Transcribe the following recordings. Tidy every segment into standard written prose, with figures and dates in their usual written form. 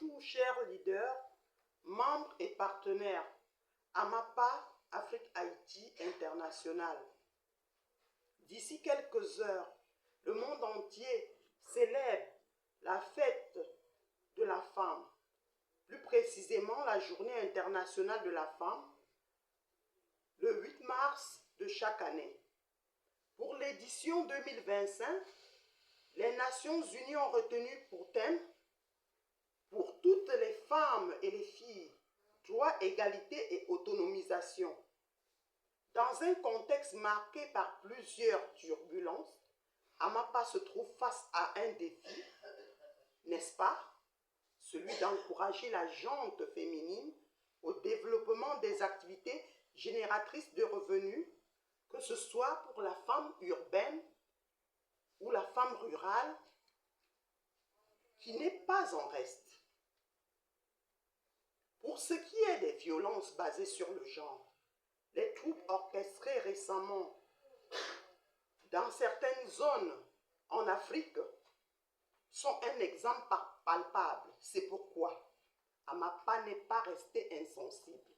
Bonjour chers leaders, membres et partenaires AMAPA Afrique Haïti International. D'ici quelques heures, le monde entier célèbre la fête de la femme, plus précisément la Journée internationale de la femme, le 8 mars de chaque année. Pour l'édition 2025, les Nations Unies ont retenu pour thème « Pour toutes les femmes et les filles, droit, égalité et autonomisation ». Dans un contexte marqué par plusieurs turbulences, AMAPA se trouve face à un défi, n'est-ce pas? Celui d'encourager la gente féminine au développement des activités génératrices de revenus, que ce soit pour la femme urbaine ou la femme rurale, qui n'est pas en reste. Pour ce qui est des violences basées sur le genre, les troubles orchestrés récemment dans certaines zones en Afrique sont un exemple palpable. C'est pourquoi AMAPA n'est pas resté insensible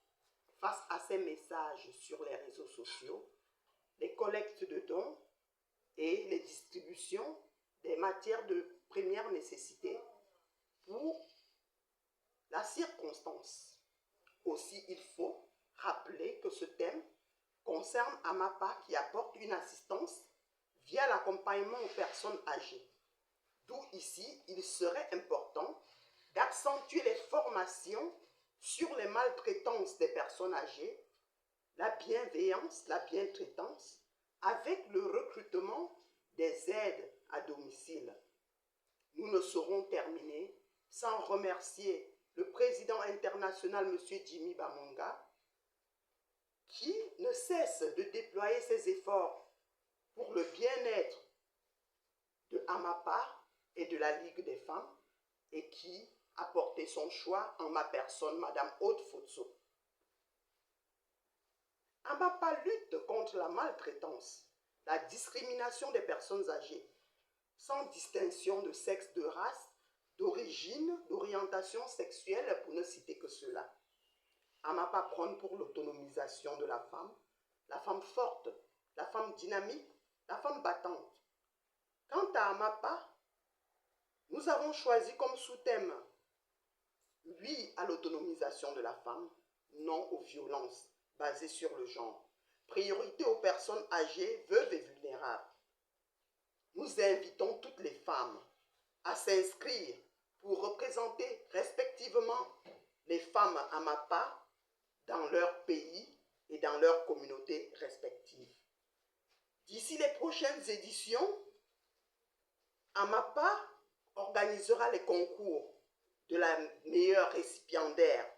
face à ces messages sur les réseaux sociaux, les collectes de dons et les distributions des matières de première nécessité pour la circonstance. Aussi, il faut rappeler que ce thème concerne AMAPA qui apporte une assistance via l'accompagnement aux personnes âgées. D'où ici, il serait important d'accentuer les formations sur les maltraitances des personnes âgées, la bienveillance, la bientraitance, avec le recrutement des aides à domicile. Nous ne saurons terminer sans remercier le président international, M. Jimmy Bamonga, qui ne cesse de déployer ses efforts pour le bien-être de AMAPA et de la Ligue des femmes, et qui a porté son choix en ma personne, Mme Aude Fotso. AMAPA lutte contre la maltraitance, la discrimination des personnes âgées, sans distinction de sexe, de race, d'origine, d'orientation sexuelle, pour ne citer que cela. AMAPA prône pour l'autonomisation de la femme forte, la femme dynamique, la femme battante. Quant à AMAPA, nous avons choisi comme sous-thème « Oui à l'autonomisation de la femme, non aux violences basées sur le genre. Priorité aux personnes âgées, veuves et vulnérables. » Nous invitons toutes les femmes à s'inscrire pour représenter respectivement les femmes AMAPA dans leur pays et dans leurs communautés respectives. D'ici les prochaines éditions, AMAPA organisera les concours de la meilleure récipiendaire.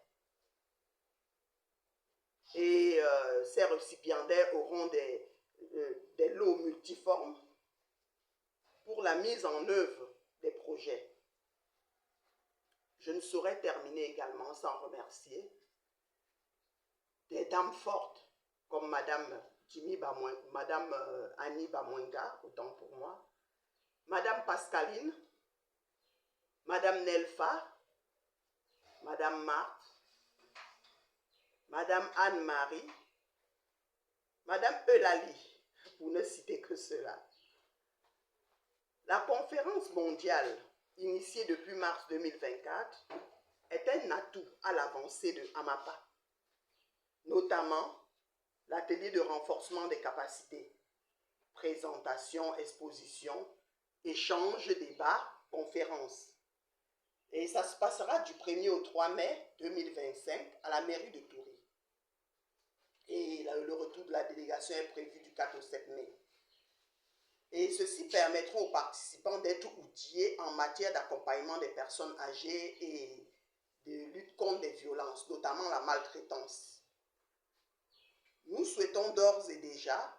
Et ces récipiendaires auront des lots multiformes pour la mise en œuvre des projets. Je ne saurais terminer également sans remercier des dames fortes comme Madame Annie Bamonga, autant pour moi, Madame Pascaline, Madame Nelfa, Madame Marthe, Madame Anne-Marie, Madame Eulalie, pour ne citer que cela. La conférence mondiale, initiée depuis mars 2024, est un atout à l'avancée de AMAPA, notamment l'atelier de renforcement des capacités, présentation, exposition, échange, débat, conférence. Et ça se passera du 1er au 3 mai 2025 à la mairie de Toury. Et le retour de la délégation est prévu du 4 au 7 mai. Et ceci permettra aux participants d'être outillés en matière d'accompagnement des personnes âgées et de lutte contre les violences, notamment la maltraitance. Nous souhaitons d'ores et déjà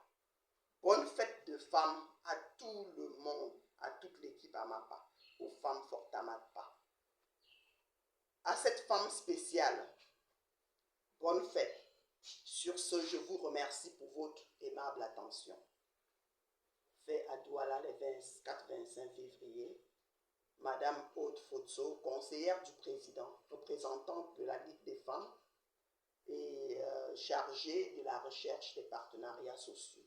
bonne fête de femmes à tout le monde, à toute l'équipe AMAPA, aux femmes fortes AMAPA. À cette femme spéciale, bonne fête. Sur ce, je vous remercie pour votre aimable attention. Fait à Douala le 24-25 février. Madame Aude Fotso, conseillère du président, représentante de la Ligue des femmes et chargée de la recherche des partenariats sociaux.